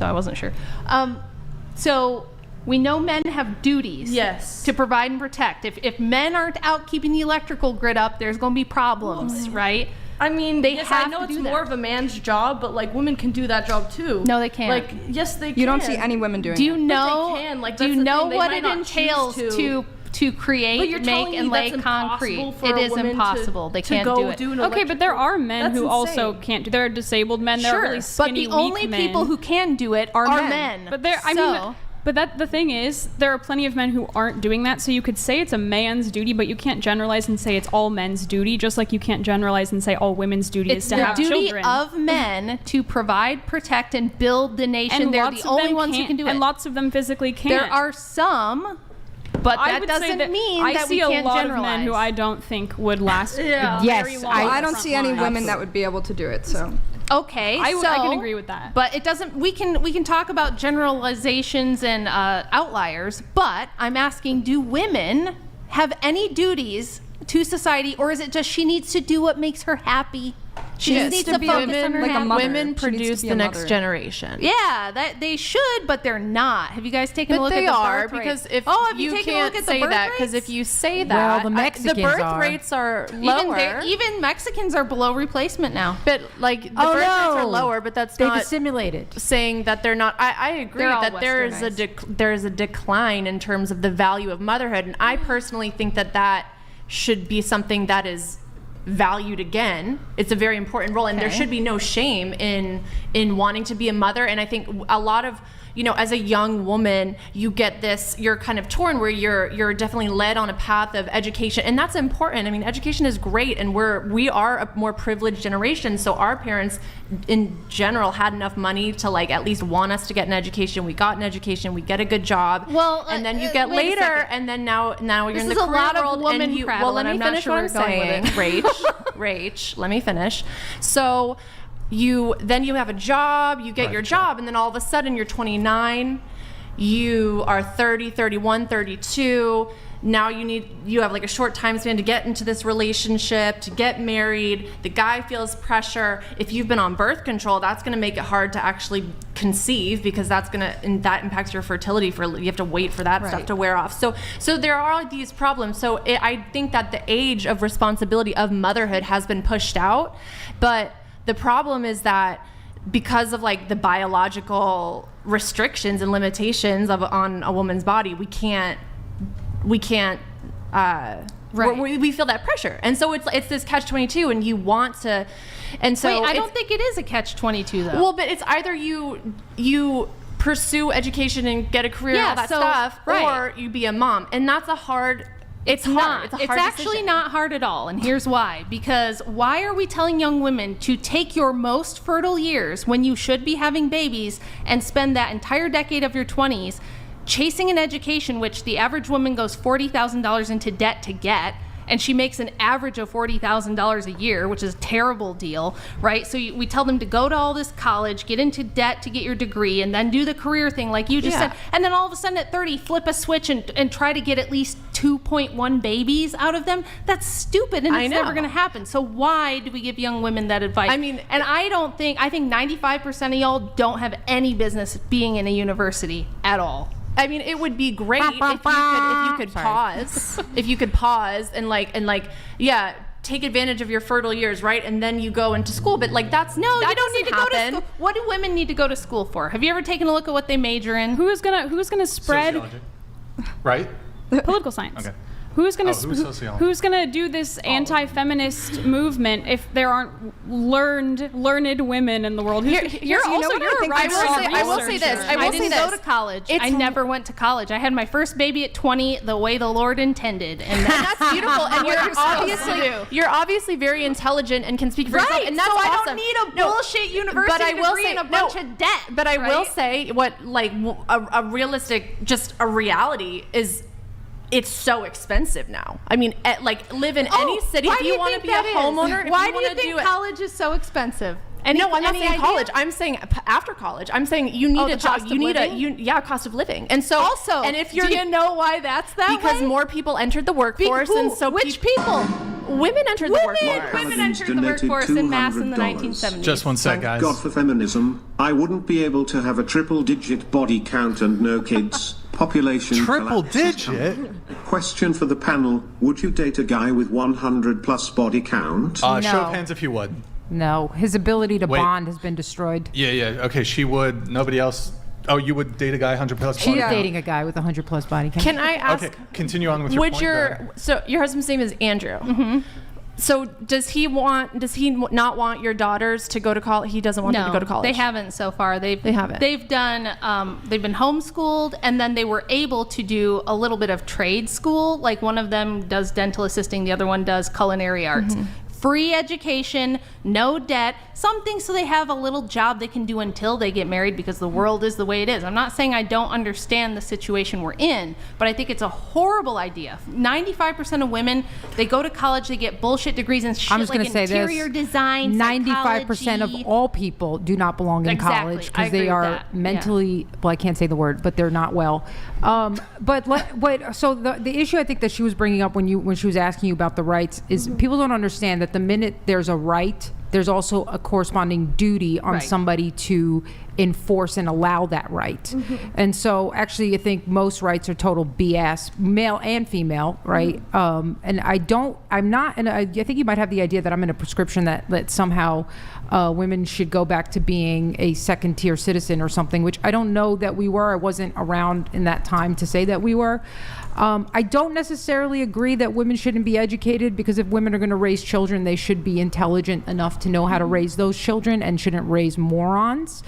so I wasn't sure. So we know men have duties to provide and protect. If men aren't out keeping the electrical grid up, there's going to be problems, right? I mean, they I know it's more of a man's job, but like women can do that job too. No, they can't. Like, yes, they can. You don't see any women doing Do you it. know? But they can. Like, do you that's the know thing, they what might it not entails choose to create, But you're make, telling and me lay that's concrete? impossible for It a is woman impossible. They to can't go do it. do an Okay, but there are men That's who also insane. can't do. There are disabled men. There are really But skinny, the only weak men. people who can do it are men. But there, I mean, but the thing is, there are plenty of men who aren't doing that. So you could say it's a man's duty, but you can't generalize and say it's all men's duty. Just like you can't generalize and say all women's duty it's is to the have duty children. of men to provide, protect, and build the nation. And They're lots the of only them ones who can't- can do it. And lots of them physically can't. There are some, but I that would say doesn't mean I that see we can't a lot generalize. of men who I don't think would last Yeah. very Yes, long. I don't see any front women lines. that would be able to do it. So Okay, I so can agree with that. But it doesn't. We can talk about generalizations and outliers. But I'm asking: do women have any duties to society, or is it just she needs to do what makes her happy? She just needs to focus on her like a happy. mother. Women She needs produce to be the a next mother. generation. Yeah, that they should, but they're not. Have you guys taken a But look they at the are, birth because rate? if have you taken a look can't at the say birth that, because rates? if you say Well, that, the Mexicans the birth are. rates are lower. even Mexicans are below replacement now. but like the birth rates are lower, but that's They've not assimilated. saying that they're not. I agree They're all that there's a decline in terms of the value of motherhood, and I personally think that should be something that is valued again. It's a very important role, and there Okay. should be no shame in wanting to be a mother. And I think a lot of, as a young woman, you get this, you're kind of torn where you're definitely led on a path of education, and that's important. I mean, education is great, and we are a more privileged generation, so our parents in general had enough money to like at least want us to get an education. We got an education, we get a good job, Well, and then you get wait a later, second. and then now you're This in the is a career lot of world, woman and you prattle, well, let and me I'm not finish sure what I'm where we're going saying. Rach, let me finish. So you have a job, you get your job, and then all of a sudden you're 29, you are 30, 31, 32. Now you have like a short time span to get into this relationship, to get married. The guy feels pressure. If you've been on birth control, that's going to make it hard to actually conceive, because that impacts your fertility. You have to wait for that stuff to wear off. So there are these problems. So I think that the age of responsibility of motherhood has been pushed out, but the problem is that because of like the biological restrictions and limitations on a woman's body, we can't we feel that pressure, and so it's this catch-22, and you want to, and so Wait, I don't think it is a catch-22 though. well, but it's either you pursue education and get a career and all that stuff, or you be a mom, and that's a hard. It's hard. It's actually decision. not hard at all, and here's why. Because why are we telling young women to take your most fertile years when you should be having babies and spend that entire decade of your 20s chasing an education which the average woman goes $40,000 into debt to get, and she makes an average of $40,000 a year, which is a terrible deal, right? So we tell them to go to all this college, get into debt to get your degree, and then do the career thing like you just said. And then all of a sudden at 30, flip a switch and try to get at least 2.1 babies out of them. That's stupid, and it's never going to happen. So why do we give young women that advice? I mean, and I think 95% of y'all don't have any business being in a university at all. I mean, it would be great if you could pause, if you could pause and take advantage of your fertile years, right? And then you go into school. But like you don't need to go to school. What do women need to go to school for? Have you ever taken a look at what they major in? Who's gonna spread Sociology. Right? political science? Okay. Who's gonna sociology? who's gonna do this anti-feminist movement if there aren't learned women in the world? You're a rising I will say this. researcher. I will say didn't this. go to college. I never went to college. I had my first baby at 20, the way the Lord intended, and That's beautiful, and you're obviously very intelligent and can speak for yourself, and that's so I awesome. don't need a bullshit university degree and a bunch of debt. But I will say what a realistic, just a reality is. It's so expensive now. I mean, live in any city. If you want to be a homeowner, why do you think college is so expensive? No, I'm not saying college. I'm saying after college. I'm saying you need a job. You need cost of living. And so also, and if do you know why that's that because way? more people entered the workforce, and so which people? women entered the workforce. Women entered the Donated workforce in mass in the $200. 1970s. Just one sec, Thank guys. God for feminism. I wouldn't be able to have a triple-digit body count and no kids. Population Triple collapse is digit? coming. Question for the panel: would you date a guy with 100 plus body count? Show of No. hands if you would. No, his ability to Wait. bond has been destroyed. Yeah. Okay, she would. Nobody else. Oh, you would date a guy 100 plus She's body count? dating a guy with 100 plus body count. Can I ask? Okay, continue on with your Would point your there. so your husband's name is Andrew? Mm-hmm. So does he not want your daughters to go to college? He doesn't want them to go to college. They haven't so far. They haven't. They've done. They've been homeschooled, and then they were able to do a little bit of trade school. Like one of them does dental assisting, the other one does culinary arts. Free education, no debt, something so they have a little job they can do until they get married because the world is the way it is. I'm not saying I don't understand the situation we're in, but I think it's a horrible idea. 95% of women, they go to college, they get bullshit degrees and shit I'm just like going to say this. interior design, 95% of psychology. all people do not belong in Exactly. college I because agree they with are that. Yeah. mentally, well, I can't say the word, but they're not well. So the issue I think that she was bringing up when she was asking you about the rights is people don't understand that the minute there's a right, there's also a corresponding duty on Right. somebody to enforce and allow that right. And so actually I think most rights are total BS, male and female, right? And I think you might have the idea that I'm in a prescription that somehow women should go back to being a second tier citizen or something, which I don't know that we were. I wasn't around in that time to say that we were. I don't necessarily agree that women shouldn't be educated, because if women are going to raise children, they should be intelligent enough to know how to raise those children and shouldn't raise morons.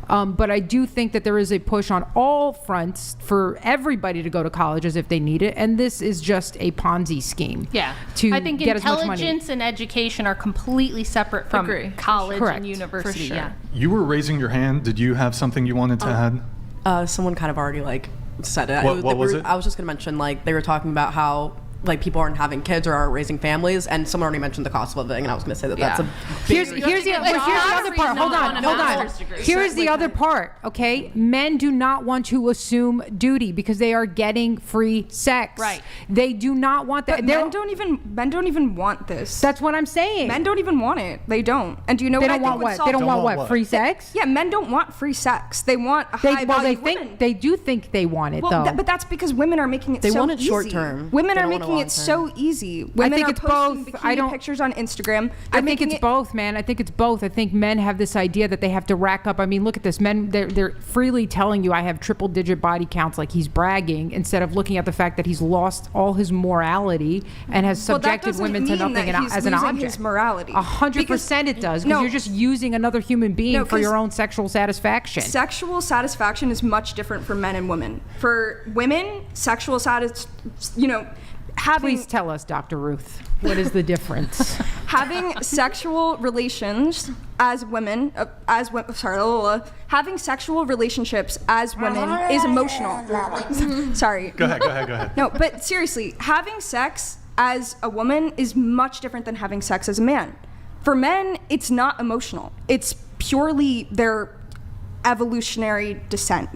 But I do think that there is a push on all fronts for everybody to go to college as if they need it. And this is just a Ponzi scheme. Yeah. To I think get as much money. intelligence and education are completely separate from Agree. college Correct. and university. For sure. Yeah. You were raising your hand. Did you have something you wanted to add? Someone kind of already said it. What was it? I was just gonna mention they were talking about how people aren't having kids or aren't raising families, and someone already mentioned the cost of living, and I was gonna say that's a big Here's the other part. Hold on. Here is the other part. Okay, men do not want to assume duty because they are getting free sex. Right. They do not want that. But men don't even want this. That's what I'm saying. Men don't even want it. They don't. And do you know They what don't I want think would what? solve They don't Don't want want what? what? Free sex? Yeah, men don't want free sex. They want a high Well, they value think woman. they do think they want it Well, though. but that's because women are making it They so want it easy. short term. Women They are don't want it making long it so easy. Women think are it's posting both. bikini pictures on Instagram. I They're think making it's it- both, man. I think it's both. I think men have this idea that they have to rack up. I mean, look at this. Men, they're freely telling you I have triple digit body counts like he's bragging, instead of looking at the fact that he's lost all his morality and has Well, that subjected doesn't women to mean nothing that he's as an losing object. his morality. 100% it does, because No. you're just using another human being No, for your 'cause own sexual satisfaction. Sexual satisfaction is much different for men and women. For women, sexual having Please tell us, Dr. Ruth, what is the difference? having sexual relations as women, having sexual relationships as women is emotional. Sorry. Go ahead. No, but seriously, having sex as a woman is much different than having sex as a man. For men, it's not emotional. It's purely their evolutionary descent.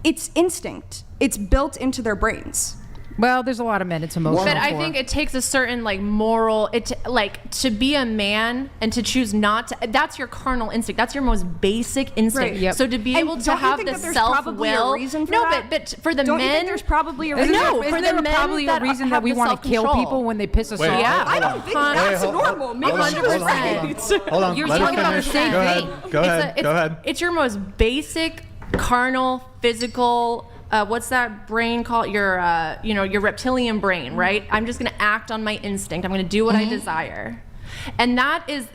It's instinct. It's built into their brains. Well, there's a lot of men it's emotional But I for. think it takes a certain moral, to be a man and to choose not to, that's your carnal instinct. That's your most basic instinct. Right. Yep. So to be And able to don't you have think the that there's probably a self-will. reason for No, that? but for the Don't men. you think there's probably a Isn't reason? there, No, isn't for there the men probably a that reason that have we the want to kill self-control. people when they piss us Wait, off? Yeah. I don't think that's normal. Maybe Hold on, 100%. Hold on. You're Let her talking about the finish. same Go thing. ahead. Go ahead. Go ahead. It's your most basic carnal, physical, what's that brain called? Your reptilian brain, right? I'm just going to act on my instinct. I'm going to do what I desire. And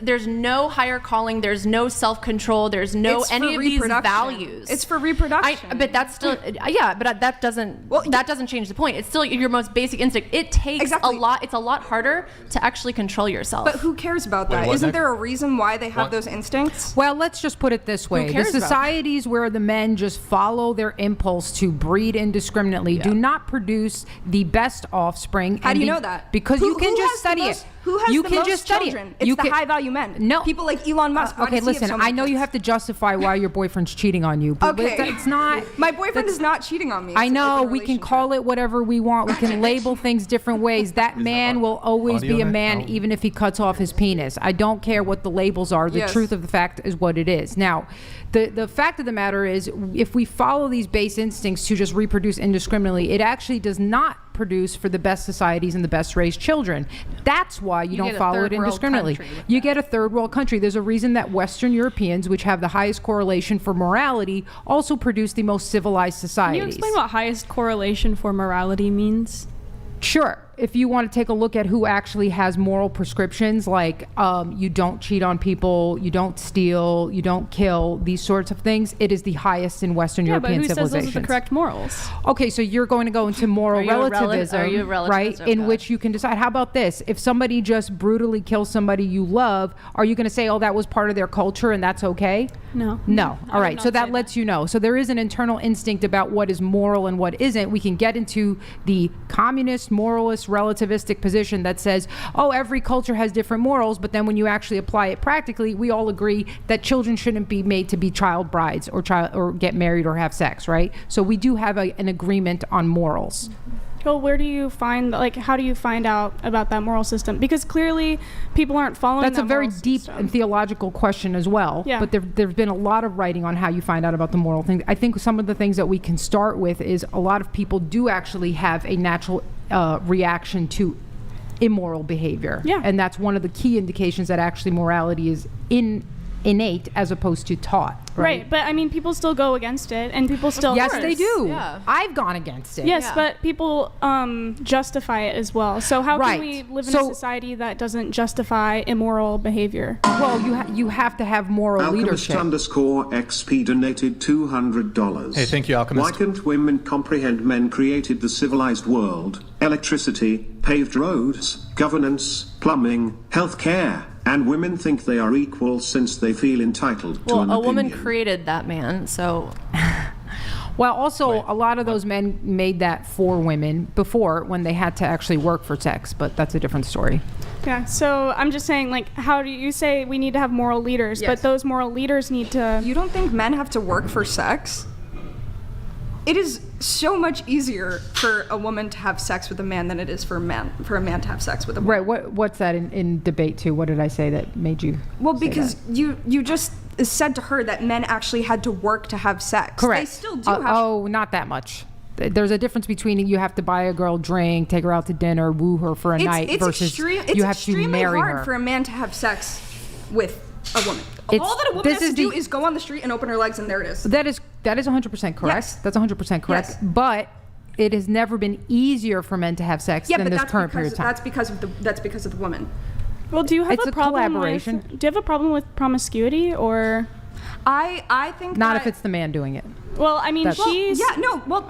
there's no higher calling, there's no self-control, there's no It's for any of these reproduction. values. It's for reproduction. But that's still, but that doesn't change the point. It's still your most basic instinct. It takes Exactly. a lot, it's a lot harder to actually control yourself. But who cares about Wait, that? what, Isn't Nick? there a reason why they have What? those instincts? Well, let's just put it this way. The cares about that? societies where the men just follow their impulse to breed indiscriminately do not produce the best offspring. How and do you the- know that? Because Who- you can who just has the study most- it. Who has You the can most just study it. children? It's You the can- high-value men. No. People like Elon Musk. Why Okay, does he have listen, so I many know you kids? have to justify why your boyfriend's cheating on you, but Okay. it's not. My boyfriend is not cheating on me. I It's a know different we can relationship. call it whatever we want. We can label things different ways. That man will always audio be a in it? man, No. even if he cuts off his penis. I don't care what the labels are. The Yes. truth of the fact is what it is. Now, the fact of the matter is, if we follow these base instincts to just reproduce indiscriminately, it actually does not produce for the best societies and the best raised children. That's why you don't get a follow it third world indiscriminately. country with You get a third world country. There's a reason that Western Europeans, which have the highest correlation for morality, also produce the most civilized Can societies. you explain what highest correlation for morality means? Sure. If you want to take a look at who actually has moral prescriptions, like you don't cheat on people, you don't steal, you don't kill, these sorts of things, it is the highest in Western Yeah, but European who says those are civilizations. the correct morals? Okay, so you're going to go into moral Are you a relativism, are you a relativist? right? In Okay. which you can decide. How about this? If somebody just brutally kills somebody you love, are you going to say, "Oh, that was part of their culture and that's okay"? No. No. I All would right. not So say that lets you know. So there is an internal instinct about what is moral and what isn't. We can get into the communist, moralist, relativistic position that says, oh, every culture has different morals, but then when you actually apply it practically, we all agree that children shouldn't be made to be child brides or get married or have sex, right? So we do have an agreement on morals. Well, where do you find, like, how do you find out about that moral system? Because clearly people aren't following That's that a very moral deep system. and theological question as well. Yeah. But there's been a lot of writing on how you find out about the moral things. I think some of the things that we can start with is a lot of people do actually have a natural reaction to immoral behavior. Yeah. And that's one of the key indications that actually morality is innate as opposed to taught. Right, but I mean, people still go against it, and people still. Yes, they do. Yeah. I've gone against it. Yes, Yeah. but people justify it as well. So how Right. can we live in So- a society that doesn't justify immoral behavior? Well, you have to have moral Alchemist leadership. _XP donated $200. Hey, thank you, Alchemist. Why can't women comprehend men created the civilized world, electricity, paved roads, governance, plumbing, healthcare, and women think they are equal since they feel entitled to Well, an a woman opinion? created that man, so Well, also, a lot of those men made that for women before when they had to actually work for sex, but that's a different story. Yeah, so I'm just saying, like, how do you say we need to have moral leaders, Yes. but those moral leaders need to. You don't think men have to work for sex? It is so much easier for a woman to have sex with a man than it is for a man to have sex with a woman. Right. What's that in debate too? What did I say that made you? Well, say because that? you just said to her that men actually had to work to have sex. Correct. They still do have. Oh, not that much. There's a difference between you have to buy a girl a drink, take her out to dinner, woo her for a night, it's versus it's you have to extremely marry hard her. for a man to have sex with a woman. It's- All that a woman this has is to do the- is go on the street and open her legs, and there it is. That is 100% correct. Yes. That's 100% correct. Yes. But it has never been easier for men to have sex Yeah, than but this that's current because period of time. that's because of the woman. Well, do you have It's a a problem collaboration. with? Do you have a problem with promiscuity or? I think Not that, if it's the man doing it. Well, I mean, That's- she's. yeah, no, well,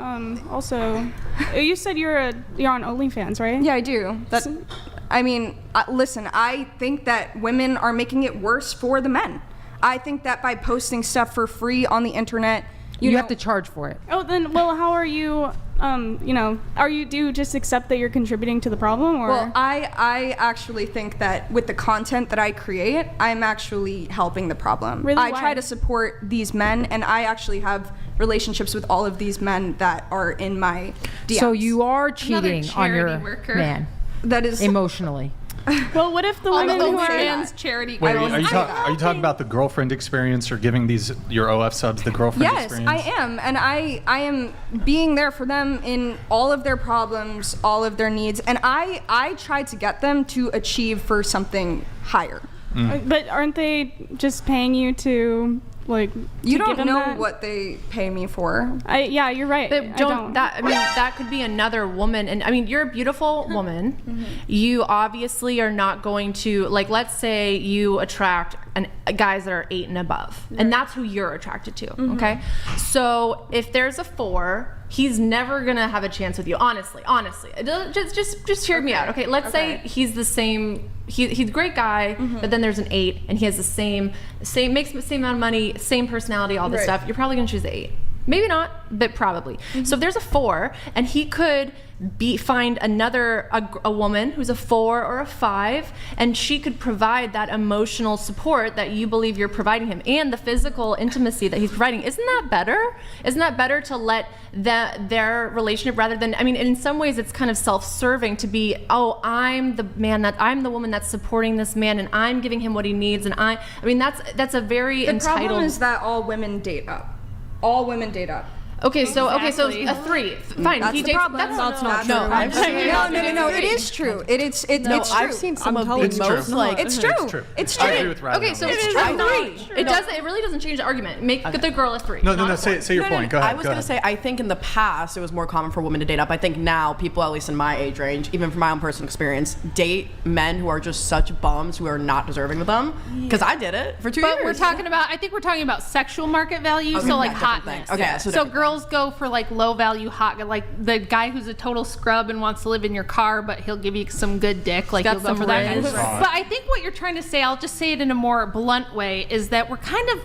Also, you said you're on OnlyFans, right? yeah, I do. That, I mean, listen, I think that women are making it worse for the men. I think that by posting stuff for free on the internet, You know, have to charge for it. Oh, then, well, how are you? Do you just accept that you're contributing to the problem, or? Well, I actually think that with the content that I create, I'm actually helping the problem. Really? I Why? try to support these men, and I actually have relationships with all of these men that are in my DMs. So you are cheating on your charity worker. man that is emotionally. well, what if the women who are? man's charity. Wait, cause. are you talking about the girlfriend experience or giving your OF subs the girlfriend Yes, experience? I am, and I am being there for them in all of their problems, all of their needs, and I try to get them to achieve for something higher. But aren't they just paying you to You to don't give them know that? what they pay me for. Yeah, you're right. But I don't that I mean that could be another woman, and I mean you're a beautiful woman. You obviously are not going to, like, let's say you attract guys that are 8 and above, and that's who you're attracted to. Okay, so if there's a 4, he's never gonna have a chance with you. Honestly, just hear me out. Okay, let's say he's the same. He's a great guy, but then there's an 8, and he has the same makes the same amount of money, same personality, all this Right. stuff. You're probably gonna choose the 8. Maybe not, but probably. So if there's a 4, and he could find another a woman who's a 4 or a 5, and she could provide that emotional support that you believe you're providing him, and the physical intimacy that he's providing. Isn't that better? Isn't that better to let their relationship, rather than, I mean, in some ways it's kind of self-serving to be, oh, I'm the woman that's supporting this man, and I'm giving him what he needs, and I mean that's a very The entitled. problem is that all women date up. All women date up. Okay, so a 3. Fine. That's he the dates. problem. That's That's not not true. I've seen No. It is true. It's true. I've seen some of the It's true. most like It's true. It's true. I agree with Riley. Okay, so on it's that. a 3. It doesn't. It really doesn't change the argument. Make the girl a 3. No. Say your point. Go ahead. I was gonna say, I think in the past it was more common for women to date up. I think now people, at least in my age range, even from my own personal experience, date men who are just such bums who are not deserving of them. Because I did it for 2 years. But I think we're talking about sexual market value, so like different hotness. thing. Okay, so so different girls go for like low value hot, like the guy who's a total scrub and wants to live in your car, but he'll give you some good dick. Like got you'll go some for that guy. riz. But I think what you're trying to say, I'll just say it in a more blunt way, is that we're kind of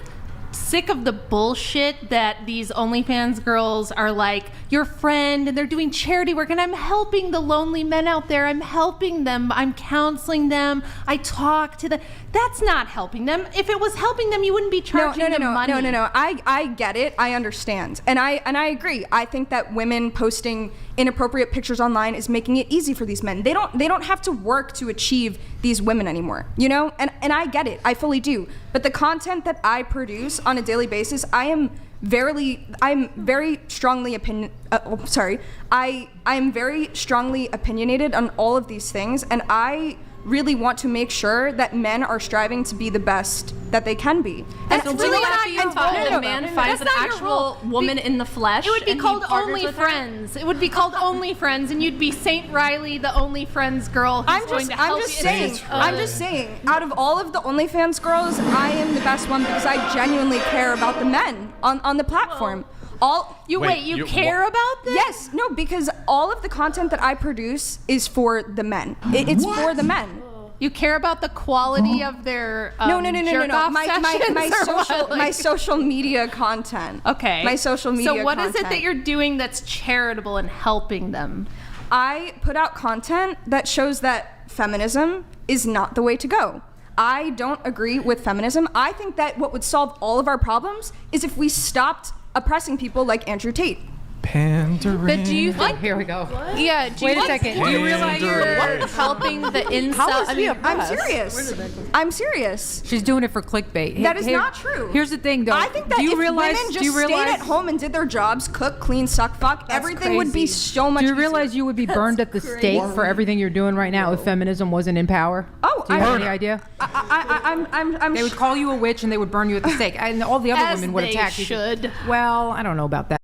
sick of the bullshit that these OnlyFans girls are like your friend and they're doing charity work, and I'm helping the lonely men out there. I'm helping them. I'm counseling them. I talk to them. That's not helping them. If it was helping them, you wouldn't be charging them money. No. I get it. I understand, and I agree. I think that women posting inappropriate pictures online is making it easy for these men. They don't have to work to achieve these women anymore. You know, and I get it. I fully do. But the content that I produce on a daily basis, I'm very strongly I'm very strongly opinionated on all of these things, and I really want to make sure that men are striving to be the best that they can be. And And really really happy you thought that a man finds an That's not your actual role. woman in the flesh. It would be and he called partners Only with her. Friends. It would be called Only Friends, and you'd be Saint Riley, the Only Friends girl who's going to help you. I'm just saying, out of all of the OnlyFans girls, I am the best one because I genuinely care about the men on the platform. You care about them? Yes, no, because all of the content that I produce is for the men. It's for the men. You care about the quality of their No. jerk-off My sessions or what? my social media content. Okay. My social media So what content. is it that you're doing that's charitable and helping them? I put out content that shows that feminism is not the way to go. I don't agree with feminism. I think that what would solve all of our problems is if we stopped oppressing people like Andrew Tate. Pandering. But do you think? Here we go. Yeah. Do Wait you a second. Do you realize you're Pandering. helping the incel? How is I he mean, a I'm serious. I'm serious. She's doing it for clickbait. That is not true. Here's the thing, though. I think that do you if realize, women just do you realize, stayed at home and did their jobs, cook, clean, suck, fuck, everything would be so much Do you easier. realize you would be burned at the stake for everything you're doing right now if feminism wasn't in power? Oh, do you have I- any idea? I'm They would call you a witch and they would burn you at the stake, and all the other As women would they attack you. should. Well, I don't know about that.